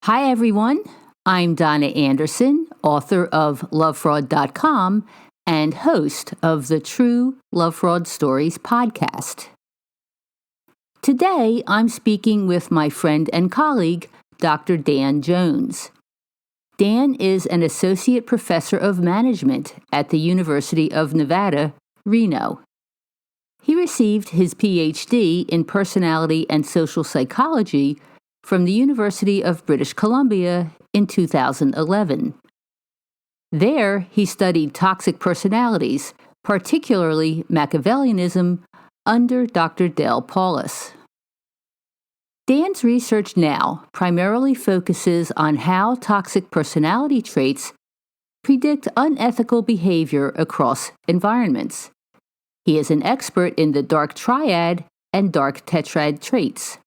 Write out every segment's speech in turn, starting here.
Hi, everyone. I'm Donna Anderson, author of lovefraud.com and host of the True Love Fraud Stories podcast. Today, I'm speaking with my friend and colleague, Dr. Dan Jones. Dan is an associate professor of management at the University of Nevada, Reno. He received his PhD in personality and social psychology from the University of British Columbia in 2011. There, he studied toxic personalities, particularly Machiavellianism, under Dr. Dale Paulus. Dan's research now primarily focuses on how toxic personality traits predict unethical behavior across environments. He is an expert in the dark triad and dark tetrad traits.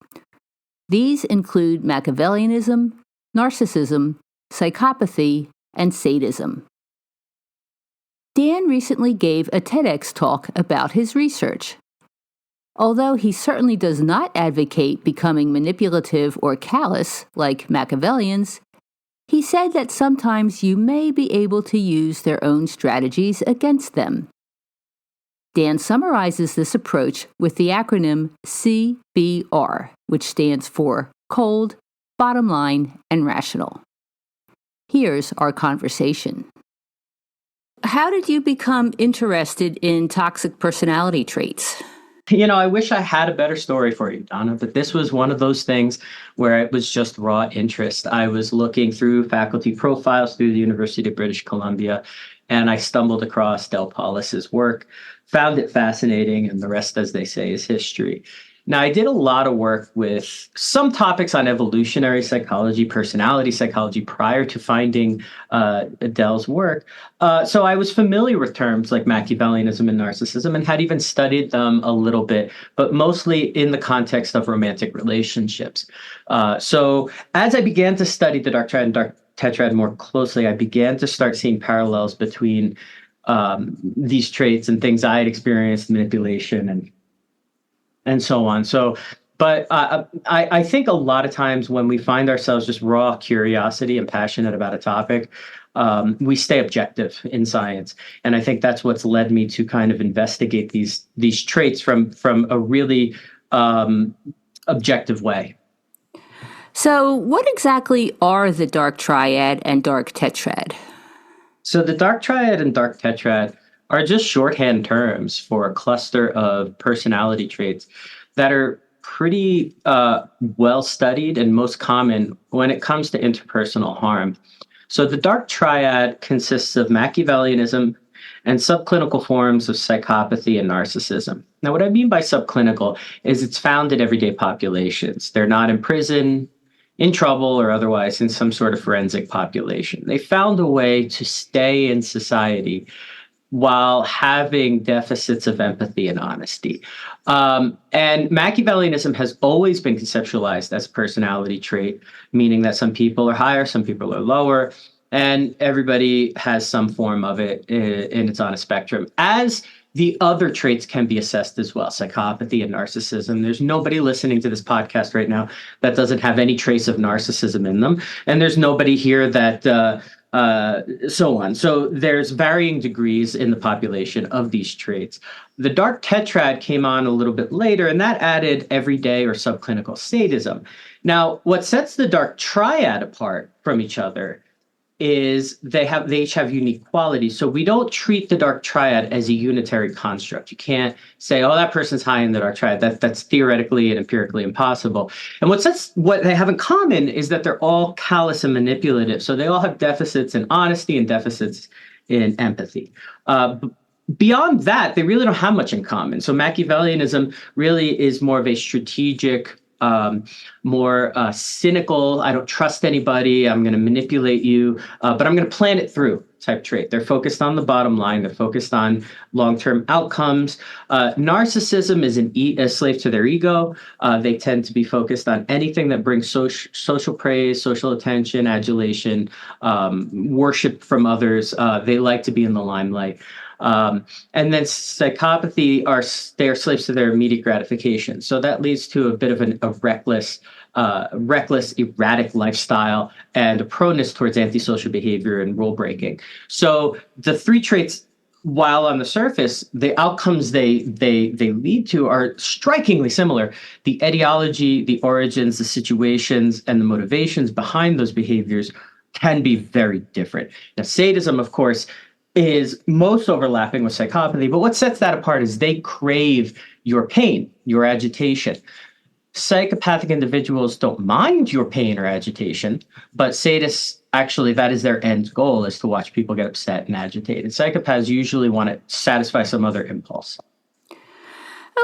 These include Machiavellianism, narcissism, psychopathy, and sadism. Dan recently gave a TEDx talk about his research. Although he certainly does not advocate becoming manipulative or callous like Machiavellians, he said that sometimes you may be able to use their own strategies against them. Dan summarizes this approach with the acronym CBR, which stands for cold, bottom line, and rational. Here's our conversation. How did you become interested in toxic personality traits? I wish I had a better story for you, Donna, but this was one of those things where it was just raw interest. I was looking through faculty profiles through the University of British Columbia, and I stumbled across Del Paulus's work, found it fascinating, and the rest, as they say, is history. Now, I did a lot of work with some topics on evolutionary psychology, personality psychology, prior to finding Dell's work. So I was familiar with terms like Machiavellianism and narcissism and had even studied them a little bit, but mostly in the context of romantic relationships. So as I began to study the dark triad and dark tetrad more closely, I began to start seeing parallels between these traits and things I had experienced, manipulation and so on. But I think a lot of times when we find ourselves just raw curiosity and passionate about a topic, we stay objective in science. And I think that's what's led me to kind of investigate these traits from a really objective way. So what exactly are the dark triad and dark tetrad? So the dark triad and dark tetrad are just shorthand terms for a cluster of personality traits that are pretty well studied and most common when it comes to interpersonal harm. So the dark triad consists of Machiavellianism and subclinical forms of psychopathy and narcissism. Now, what I mean by subclinical is it's found in everyday populations. They're not in prison, in trouble, or otherwise in some sort of forensic population. They found a way to stay in society while having deficits of empathy and honesty. And Machiavellianism has always been conceptualized as a personality trait, meaning that some people are higher, some people are lower, and everybody has some form of it, and it's on a spectrum. As the other traits can be assessed as well, psychopathy and narcissism. There's nobody listening to this podcast right now that doesn't have any trace of narcissism in them. And there's nobody here that so on. So there's varying degrees in the population of these traits. The dark tetrad came on a little bit later, and that added everyday or subclinical sadism. Now, what sets the dark triad apart from each other is they each have unique qualities. So we don't treat the dark triad as a unitary construct. You can't say, oh, that person's high in the dark triad. That's theoretically and empirically impossible. And what they have in common is that they're all callous and manipulative. So they all have deficits in honesty and deficits in empathy. Beyond that, they really don't have much in common. So Machiavellianism really is more of a strategic, more cynical, I don't trust anybody, I'm going to manipulate you, but I'm going to plan it through type trait. They're focused on the bottom line. They're focused on long-term outcomes. Narcissism is a slave to their ego. They tend to be focused on anything that brings social praise, social attention, adulation, worship from others. They like to be in the limelight. And then psychopathy they are slaves to their immediate gratification. So that leads to a bit of a reckless, erratic lifestyle and a proneness towards antisocial behavior and rule breaking. So the three traits, while on the surface, the outcomes they lead to are strikingly similar. The etiology, the origins, the situations, and the motivations behind those behaviors can be very different. Now, sadism, of course, is most overlapping with psychopathy, but what sets that apart is they crave your pain, your agitation. Psychopathic individuals don't mind your pain or agitation, but sadists, actually, that is their end goal, is to watch people get upset and agitated. Psychopaths usually want to satisfy some other impulse.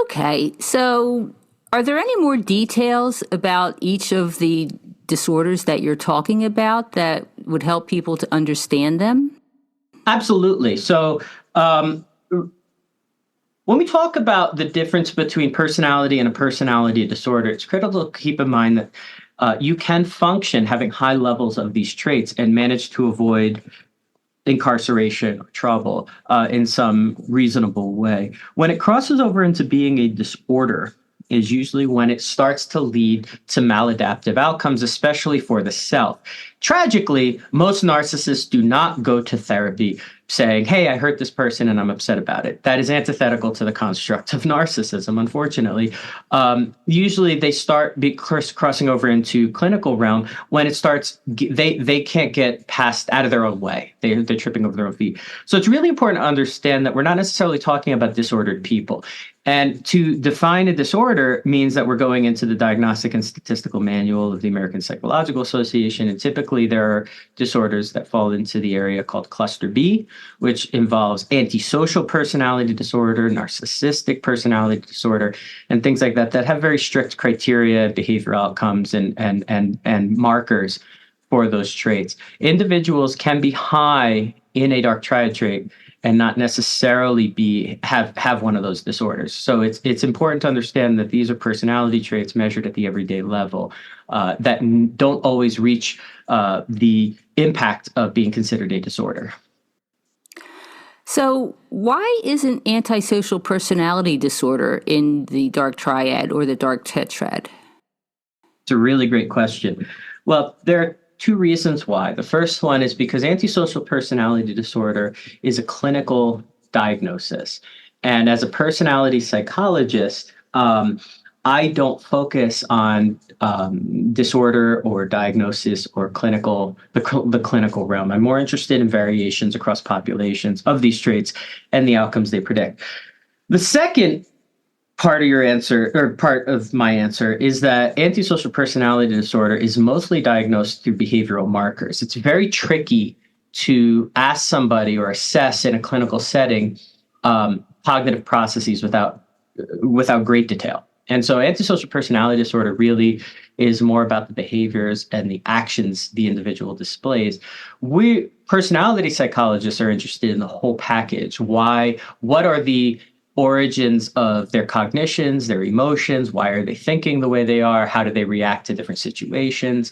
Okay, so are there any more details about each of the disorders that you're talking about that would help people to understand them? Absolutely. So when we talk about the difference between personality and a personality disorder, it's critical to keep in mind that you can function having high levels of these traits and manage to avoid incarceration or trouble in some reasonable way. When it crosses over into being a disorder is usually when it starts to lead to maladaptive outcomes, especially for the self. Tragically, most narcissists do not go to therapy saying, hey, I hurt this person and I'm upset about it. That is antithetical to the construct of narcissism, unfortunately. Usually they start crossing over into clinical realm when it starts, they can't get past out of their own way. They're tripping over their own feet. So it's really important to understand that we're not necessarily talking about disordered people. And to define a disorder means that we're going into the Diagnostic and Statistical Manual of the American Psychological Association. And typically there are disorders that fall into the area called cluster B, which involves antisocial personality disorder, narcissistic personality disorder, and things like that have very strict criteria, behavioral outcomes, and markers for those traits. Individuals can be high in a dark triad trait and not necessarily have one of those disorders. So it's important to understand that these are personality traits measured at the everyday level that don't always reach the impact of being considered a disorder. So why isn't antisocial personality disorder in the dark triad or the dark tetrad? It's a really great question. Well, there are two reasons why. The first one is because antisocial personality disorder is a clinical diagnosis. And as a personality psychologist, I don't focus on disorder or diagnosis or the clinical realm. I'm more interested in variations across populations of these traits and the outcomes they predict. The second part of your answer, or part of my answer, is that antisocial personality disorder is mostly diagnosed through behavioral markers. It's very tricky to ask somebody or assess in a clinical setting cognitive processes without great detail. And so antisocial personality disorder really is more about the behaviors and the actions the individual displays. We personality psychologists are interested in the whole package. What are the origins of their cognitions, their emotions? Why are they thinking the way they are? How do they react to different situations?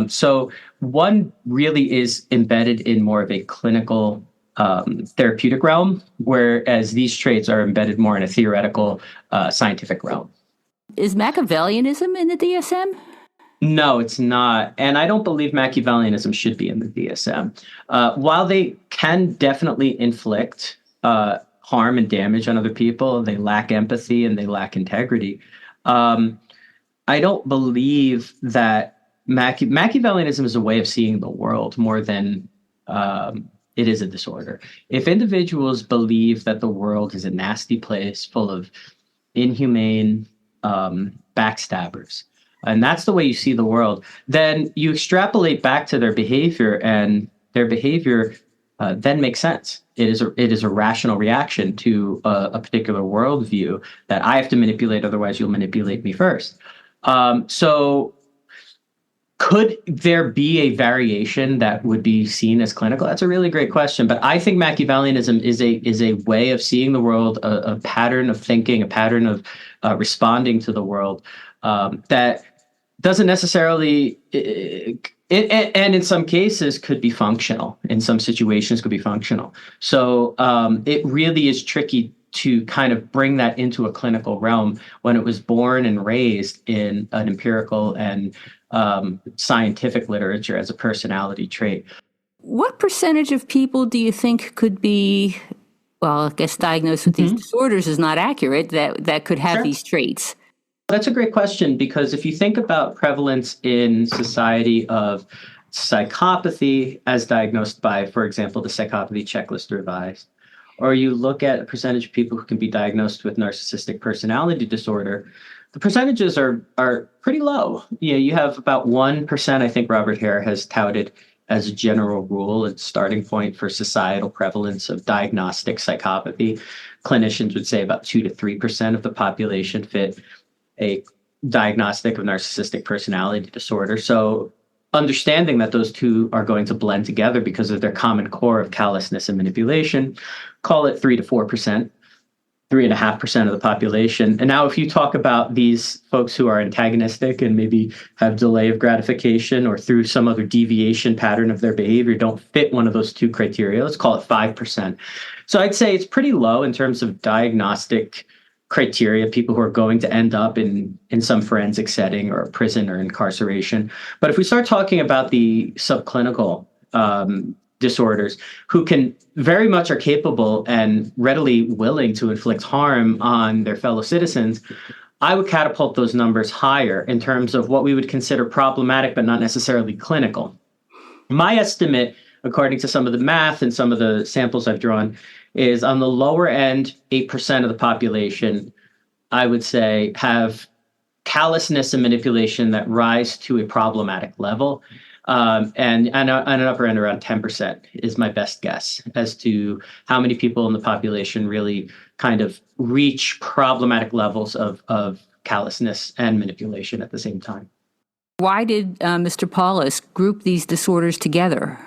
So one really is embedded in more of a clinical therapeutic realm, whereas these traits are embedded more in a theoretical scientific realm. Is Machiavellianism in the DSM? No, it's not. And I don't believe Machiavellianism should be in the DSM. While they can definitely inflict harm and damage on other people, they lack empathy and they lack integrity. I don't believe that Machiavellianism is a way of seeing the world more than it is a disorder. If individuals believe that the world is a nasty place full of inhumane backstabbers, and that's the way you see the world, then you extrapolate back to their behavior, and their behavior then makes sense. It is a rational reaction to a particular worldview that I have to manipulate, otherwise you'll manipulate me first. So could there be a variation that would be seen as clinical? That's a really great question. But I think Machiavellianism is a way of seeing the world, a pattern of thinking, a pattern of responding to the world that doesn't necessarily And in some cases could be functional. In some situations could be functional. So it really is tricky to kind of bring that into a clinical realm when it was born and raised in an empirical and scientific literature as a personality trait. What percentage of people do you think could be, well, I guess diagnosed with these disorders is not accurate, that could have these traits? That's a great question, because if you think about prevalence in society of psychopathy as diagnosed by, for example, the Psychopathy Checklist Revised, or you look at a percentage of people who can be diagnosed with narcissistic personality disorder, the percentages are pretty low. You have about 1%, I think Robert Hare has touted as a general rule and starting point for societal prevalence of diagnostic psychopathy. Clinicians would say about 2 to 3% of the population fit a diagnostic of narcissistic personality disorder. So understanding that those two are going to blend together because of their common core of callousness and manipulation, call it 3 to 4%, 3.5% of the population. And now if you talk about these folks who are antagonistic and maybe have delay of gratification or through some other deviation pattern of their behavior don't fit one of those two criteria, let's call it 5%. So I'd say it's pretty low in terms of diagnostic criteria, people who are going to end up in some forensic setting or prison or incarceration. But if we start talking about the subclinical disorders, who can very much are capable and readily willing to inflict harm on their fellow citizens, I would catapult those numbers higher in terms of what we would consider problematic, but not necessarily clinical. My estimate, according to some of the math and some of the samples I've drawn, is on the lower end, 8% of the population, I would say, have callousness and manipulation that rise to a problematic level. And an upper end around 10% is my best guess as to how many people in the population really kind of reach problematic levels of callousness and manipulation at the same time. Why did Mr. Paulus group these disorders together?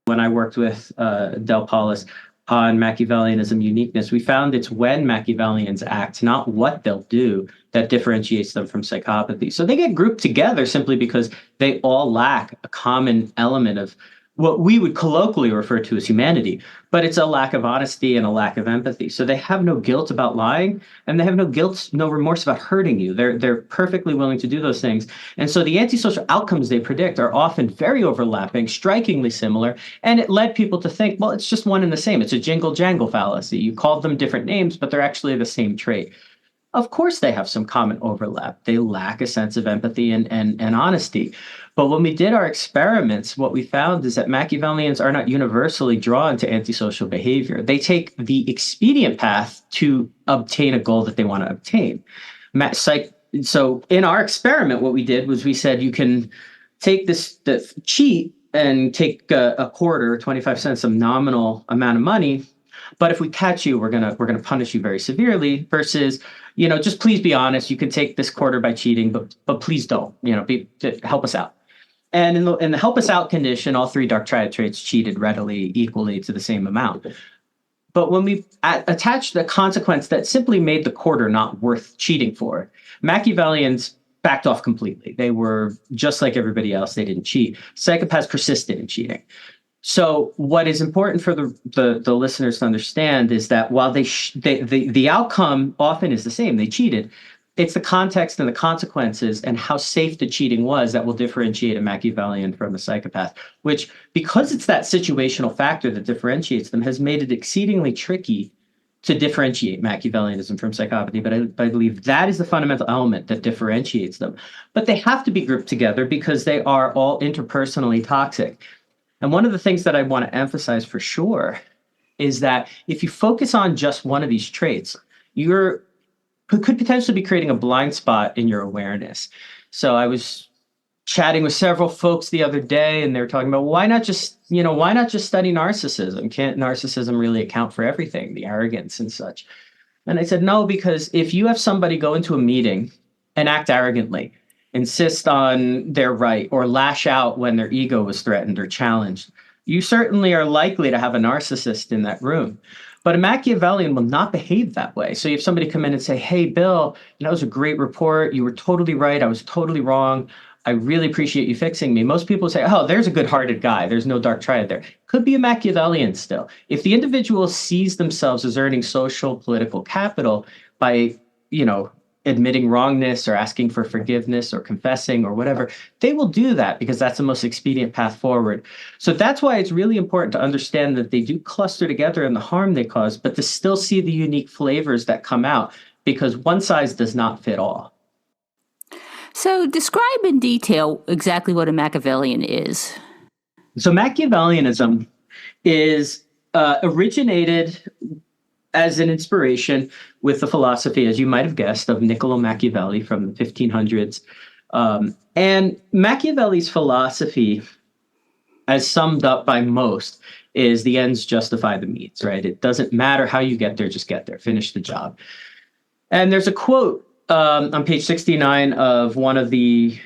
When I worked with Del Paulus on Machiavellianism uniqueness, we found it's when Machiavellians act, not what they'll do, that differentiates them from psychopathy. So they get grouped together simply because they all lack a common element of what we would colloquially refer to as humanity, but it's a lack of honesty and a lack of empathy. So they have no guilt about lying, and they have no guilt, no remorse about hurting you. They're perfectly willing to do those things. And so the antisocial outcomes they predict are often very overlapping, strikingly similar, and it led people to think, well, it's just one and the same. It's a jingle jangle fallacy. You called them different names, but they're actually the same trait. Of course, they have some common overlap. They lack a sense of empathy and honesty. But when we did our experiments, what we found is that Machiavellians are not universally drawn to antisocial behavior. They take the expedient path to obtain a goal that they want to obtain. So in our experiment, what we did was we said you can take the cheat and take a quarter, 25 cents, some nominal amount of money. But if we catch you, we're gonna punish you very severely. Versus, just please be honest. You can take this quarter by cheating, but please don't. Help us out. And in the help us out condition, all three dark triad traits cheated readily, equally to the same amount. But when we attached the consequence that simply made the quarter not worth cheating for, Machiavellians backed off completely. They were just like everybody else. They didn't cheat. Psychopaths persisted in cheating. So what is important for the listeners to understand is that while the outcome often is the same, they cheated, it's the context and the consequences and how safe the cheating was that will differentiate a Machiavellian from a psychopath, which, because it's that situational factor that differentiates them, has made it exceedingly tricky to differentiate Machiavellianism from psychopathy. But I believe that is the fundamental element that differentiates them. But they have to be grouped together because they are all interpersonally toxic. And one of the things that I want to emphasize for sure is that if you focus on just one of these traits, you could potentially be creating a blind spot in your awareness. So I was chatting with several folks the other day, and they were talking about why not just study narcissism? Can't narcissism really account for everything, the arrogance and such? And I said, no, because if you have somebody go into a meeting and act arrogantly, insist on their right, or lash out when their ego was threatened or challenged, you certainly are likely to have a narcissist in that room. But a Machiavellian will not behave that way. So you have somebody come in and say, hey, Bill, that was a great report. You were totally right. I was totally wrong. I really appreciate you fixing me. Most people say, oh, there's a good-hearted guy. There's no dark triad there. Could be a Machiavellian still. If the individual sees themselves as earning social, political capital by, admitting wrongness or asking for forgiveness or confessing or whatever, they will do that because that's the most expedient path forward. So that's why it's really important to understand that they do cluster together in the harm they cause, but to still see the unique flavors that come out, because one size does not fit all. So describe in detail exactly what a Machiavellian is. So Machiavellianism is originated as an inspiration with the philosophy, as you might have guessed, of Niccolo Machiavelli from the 1500s. And Machiavelli's philosophy, as summed up by most, is the ends justify the means, right? It doesn't matter how you get there, just get there, finish the job. And there's a quote on page 69 of one of the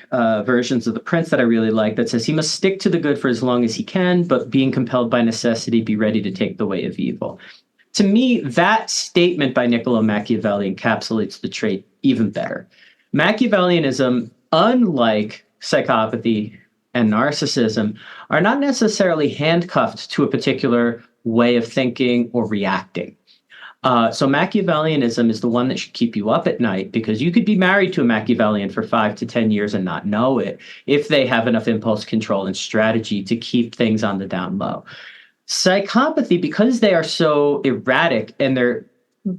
versions of the Prince that I really like that says, he must stick to the good for as long as he can, but being compelled by necessity, be ready to take the way of evil. To me, that statement by Niccolo Machiavelli encapsulates the trait even better. Machiavellianism, unlike psychopathy and narcissism, are not necessarily handcuffed to a particular way of thinking or reacting. So Machiavellianism is the one that should keep you up at night, because you could be married to a Machiavellian for 5 to 10 years and not know it if they have enough impulse control and strategy to keep things on the down low. Psychopathy, because they are so erratic and they're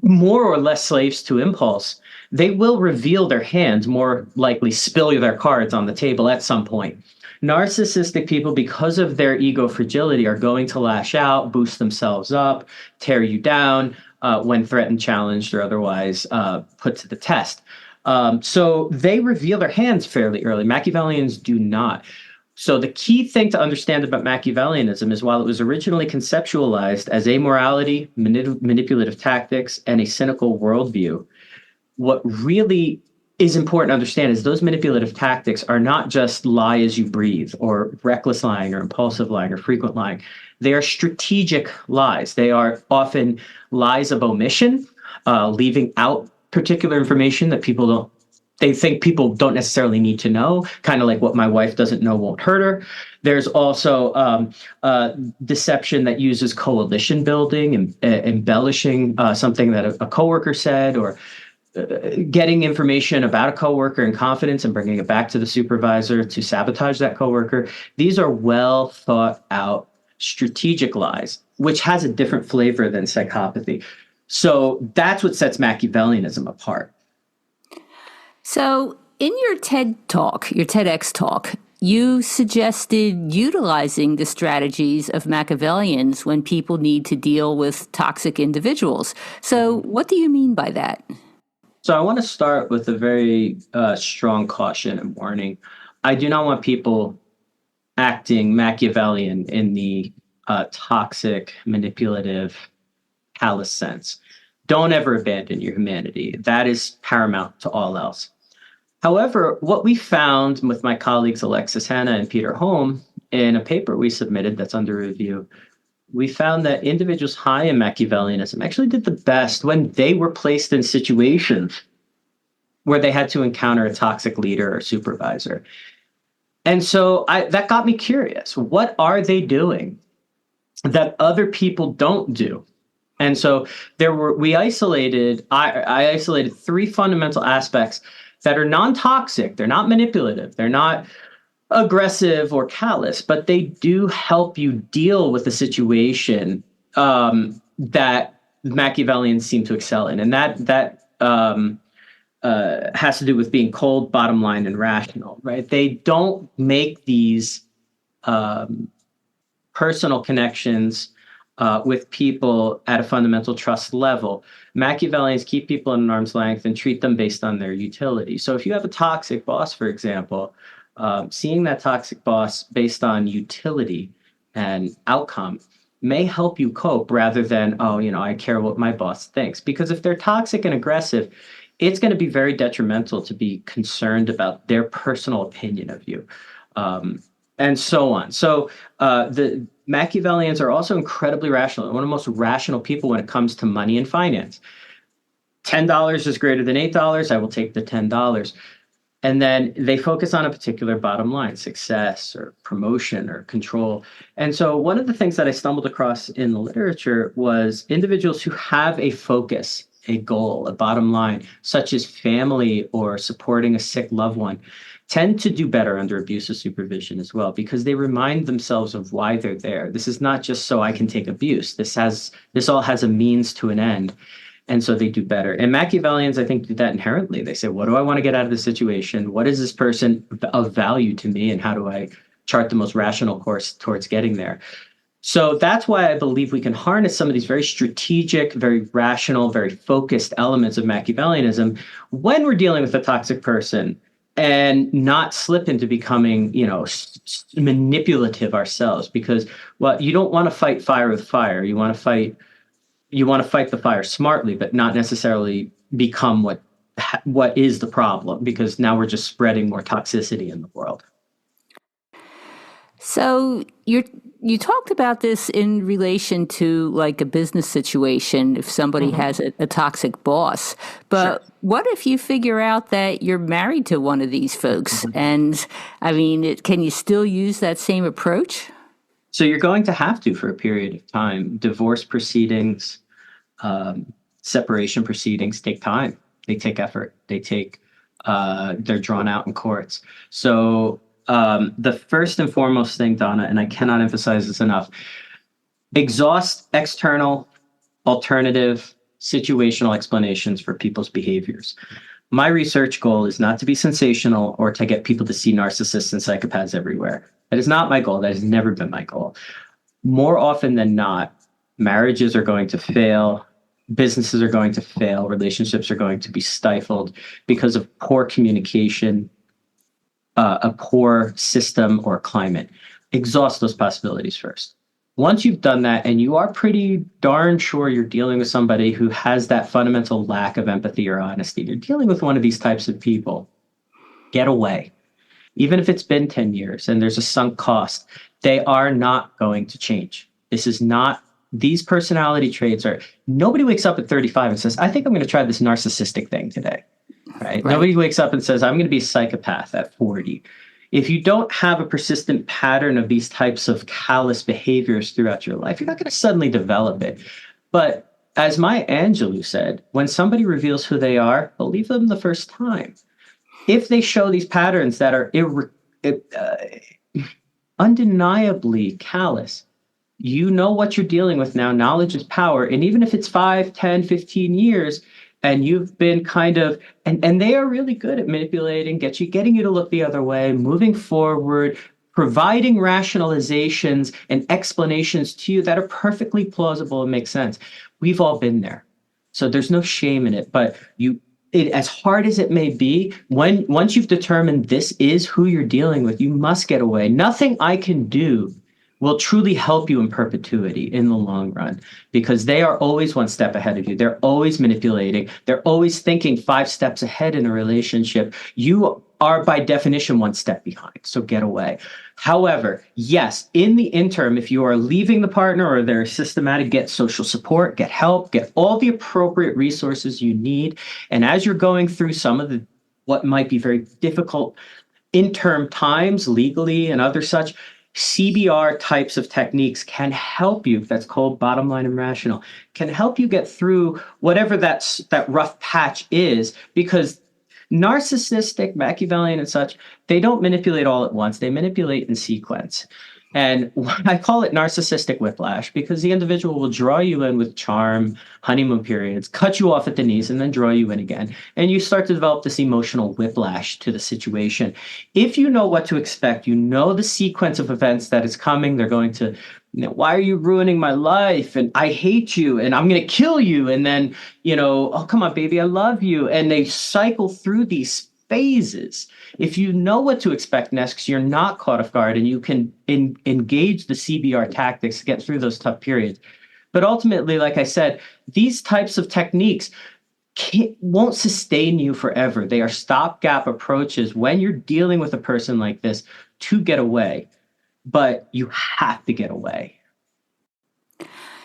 more or less slaves to impulse, they will reveal their hands, more likely spill their cards on the table at some point. Narcissistic people, because of their ego fragility, are going to lash out, boost themselves up, tear you down when threatened, challenged, or otherwise put to the test. So they reveal their hands fairly early. Machiavellians do not. So the key thing to understand about Machiavellianism is, while it was originally conceptualized as amorality, manipulative tactics, and a cynical worldview, what really is important to understand is those manipulative tactics are not just lie as you breathe, or reckless lying, or impulsive lying, or frequent lying. They are strategic lies. They are often lies of omission, leaving out particular information that they think people don't necessarily need to know, kind of like what my wife doesn't know won't hurt her. There's also deception that uses coalition building and embellishing something that a coworker said, or getting information about a coworker in confidence and bringing it back to the supervisor to sabotage that coworker. These are well thought out strategic lies, which has a different flavor than psychopathy. So that's what sets Machiavellianism apart. So in your TEDx talk, you suggested utilizing the strategies of Machiavellians when people need to deal with toxic individuals. So what do you mean by that? So I want to start with a very strong caution and warning. I do not want people acting Machiavellian in the toxic, manipulative, callous sense. Don't ever abandon your humanity. That is paramount to all else. However, what we found with my colleagues Alexis Hanna and Peter Holm in a paper we submitted that's under review, we found that individuals high in Machiavellianism actually did the best when they were placed in situations where they had to encounter a toxic leader or supervisor. And so that got me curious. What are they doing that other people don't do? And so I isolated 3 fundamental aspects that are non-toxic. They're not manipulative. They're not aggressive or callous, but they do help you deal with the situation that Machiavellians seem to excel in. And that has to do with being cold, bottom line, and rational, right? They don't make these personal connections with people at a fundamental trust level. Machiavellians keep people at an arm's length and treat them based on their utility. So if you have a toxic boss, for example, seeing that toxic boss based on utility and outcome may help you cope, rather than, I care what my boss thinks. Because if they're toxic and aggressive, it's going to be very detrimental to be concerned about their personal opinion of you, and so on. So the Machiavellians are also incredibly rational, one of the most rational people when it comes to money and finance. $10 is greater than $8. I will take the $10. And then they focus on a particular bottom line, success or promotion or control. And so one of the things that I stumbled across in the literature was individuals who have a focus, a goal, a bottom line, such as family or supporting a sick loved one, tend to do better under abusive supervision as well, because they remind themselves of why they're there. This is not just so I can take abuse. This all has a means to an end. And so they do better. And Machiavellians, I think, do that inherently. They say, what do I want to get out of this situation? What is this person of value to me? And how do I chart the most rational course towards getting there? So that's why I believe we can harness some of these very strategic, very rational, very focused elements of Machiavellianism when we're dealing with a toxic person, and not slip into becoming, manipulative ourselves. Because, well, you don't want to fight fire with fire. You want to fight the fire smartly, but not necessarily become what is the problem, because now we're just spreading more toxicity in the world. So you talked about this in relation to like a business situation, if somebody has a toxic boss. But what if you figure out that you're married to one of these folks? And I mean, can you still use that same approach? So you're going to have to for a period of time. Divorce proceedings, separation proceedings take time. They take effort. They're drawn out in courts. So the first and foremost thing, Donna, and I cannot emphasize this enough, exhaust external, alternative, situational explanations for people's behaviors. My research goal is not to be sensational or to get people to see narcissists and psychopaths everywhere. That is not my goal. That has never been my goal. More often than not, marriages are going to fail. Businesses are going to fail. Relationships are going to be stifled because of poor communication, a poor system or climate. Exhaust those possibilities first. Once you've done that and you are pretty darn sure you're dealing with somebody who has that fundamental lack of empathy or honesty, you're dealing with one of these types of people, get away. Even if it's been 10 years and there's a sunk cost, they are not going to change. These personality traits nobody wakes up at 35 and says, I think I'm going to try this narcissistic thing today. Right? Nobody wakes up and says, I'm going to be a psychopath at 40. If you don't have a persistent pattern of these types of callous behaviors throughout your life, you're not going to suddenly develop it. But as Maya Angelou said, when somebody reveals who they are, believe them the first time. If they show these patterns that are undeniably callous, you know what you're dealing with now. Knowledge is power. And even if it's 5, 10, 15 years, and you've been and they are really good at manipulating, getting you to look the other way, moving forward, providing rationalizations and explanations to you that are perfectly plausible and make sense. We've all been there. So there's no shame in it. But as hard as it may be, once you've determined this is who you're dealing with, you must get away. Nothing I can do will truly help you in perpetuity in the long run, because they are always one step ahead of you. They're always manipulating. They're always thinking 5 steps ahead in a relationship. You are by definition 1 step behind, so get away. However, yes, in the interim, if you are leaving the partner or they're systematic, get social support, get help, get all the appropriate resources you need. And as you're going through some of what might be very difficult interim times legally and other such, CBR types of techniques can help you. That's called bottom line and rational, can help you get through whatever that rough patch is, because narcissistic, Machiavellian and such, they don't manipulate all at once. They manipulate in sequence. And I call it narcissistic whiplash, because the individual will draw you in with charm, honeymoon periods, cut you off at the knees, and then draw you in again. And you start to develop this emotional whiplash to the situation. If you know what to expect, you know the sequence of events that is coming. They're going to, why are you ruining my life? And I hate you, and I'm going to kill you. And then, oh, come on, baby, I love you. And they cycle through these phases. If you know what to expect next, you're not caught off guard, and you can engage the CBR tactics to get through those tough periods. But ultimately, like I said, these types of techniques won't sustain you forever. They are stopgap approaches when you're dealing with a person like this to get away. But you have to get away.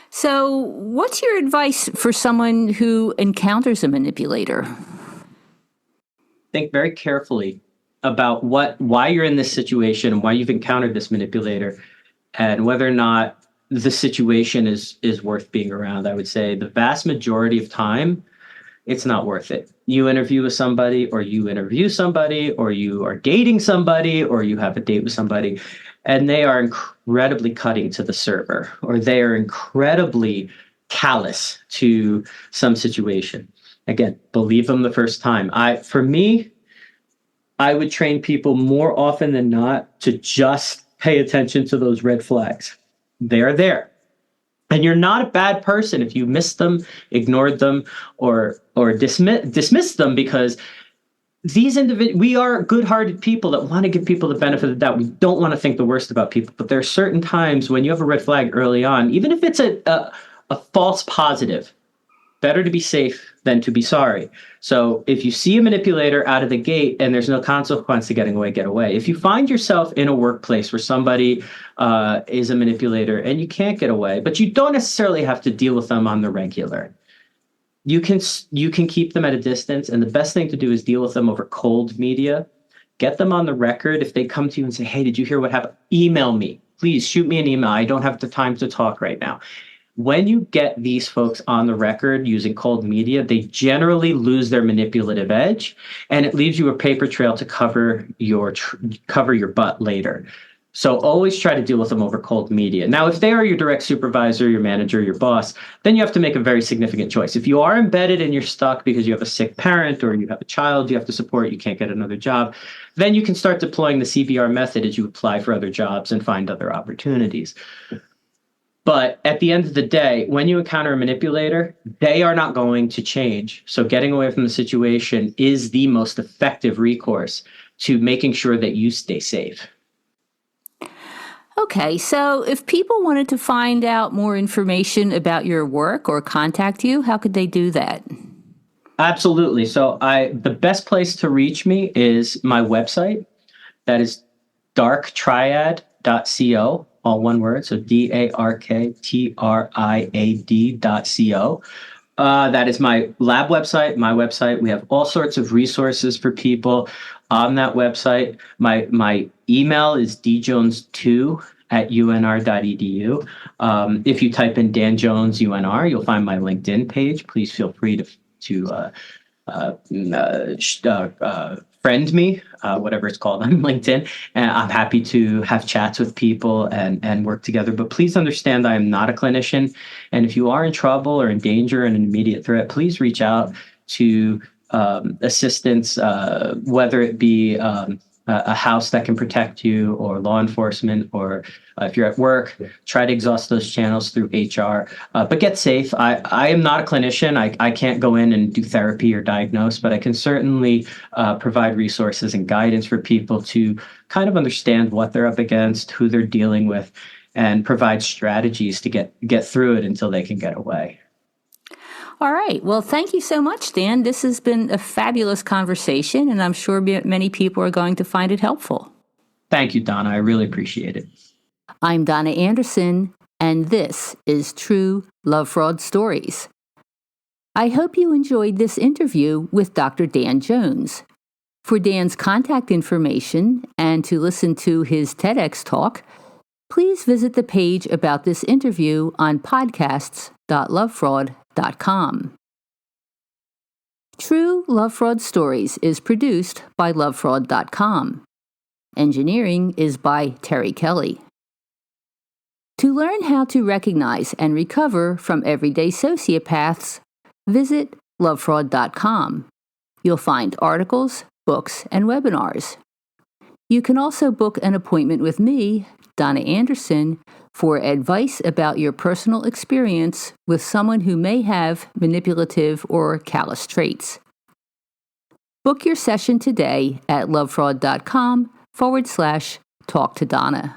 So what's your advice for someone who encounters a manipulator? Think very carefully about why you're in this situation and why you've encountered this manipulator, and whether or not the situation is worth being around. I would say the vast majority of time, it's not worth it. You interview with somebody, or you interview somebody, or you are dating somebody, or you have a date with somebody, and they are incredibly cutting to the server, or they are incredibly callous to some situation. Again, believe them the first time. For me, I would train people more often than not to just pay attention to those red flags. They're there. And you're not a bad person if you missed them, ignored them, or dismissed them, because we are good-hearted people that want to give people the benefit of the doubt. We don't want to think the worst about people. But there are certain times when you have a red flag early on, even if it's a false positive, better to be safe than to be sorry. So if you see a manipulator out of the gate and there's no consequence to getting away, get away. If you find yourself in a workplace where somebody is a manipulator and you can't get away, but you don't necessarily have to deal with them on the regular, you can keep them at a distance. And the best thing to do is deal with them over cold media. Get them on the record. If they come to you and say, hey, did you hear what happened? Email me. Please shoot me an email. I don't have the time to talk right now. When you get these folks on the record using cold media, they generally lose their manipulative edge, and it leaves you a paper trail to cover your butt later. So always try to deal with them over cold media. Now, if they are your direct supervisor, your manager, your boss, then you have to make a very significant choice. If you are embedded and you're stuck because you have a sick parent or you have a child you have to support, you can't get another job, then you can start deploying the CBR method as you apply for other jobs and find other opportunities. But at the end of the day, when you encounter a manipulator, they are not going to change. So getting away from the situation is the most effective recourse to making sure that you stay safe. Okay, so if people wanted to find out more information about your work or contact you, how could they do that? Absolutely. So the best place to reach me is my website. That is darktriad.co. All one word, so DARKTRIAD.co. That is my lab website, my website. We have all sorts of resources for people on that website. My email is djones2@unr.edu. If you type in Dan Jones UNR, you'll find my LinkedIn page. Please feel free to friend me, whatever it's called on LinkedIn. And I'm happy to have chats with people and work together. But please understand I am not a clinician. And if you are in trouble or in danger and an immediate threat, please reach out to assistance, whether it be a house that can protect you, or law enforcement, or if you're at work, try to exhaust those channels through HR. But get safe. I am not a clinician. I can't go in and do therapy or diagnose, but I can certainly provide resources and guidance for people to kind of understand what they're up against, who they're dealing with, and provide strategies to get through it until they can get away. All right. Well, thank you so much, Dan. This has been a fabulous conversation, and I'm sure many people are going to find it helpful. Thank you, Donna. I really appreciate it. I'm Donna Anderson, and this is True Love Fraud Stories. I hope you enjoyed this interview with Dr. Dan Jones. For Dan's contact information and to listen to his TEDx talk, please visit the page about this interview on podcasts.lovefraud.com. True Love Fraud Stories is produced by lovefraud.com. Engineering is by Terry Kelly. To learn how to recognize and recover from everyday sociopaths, visit lovefraud.com. You'll find articles, books, and webinars. You can also book an appointment with me, Donna Anderson, for advice about your personal experience with someone who may have manipulative or callous traits. Book your session today at lovefraud.com/talk to Donna.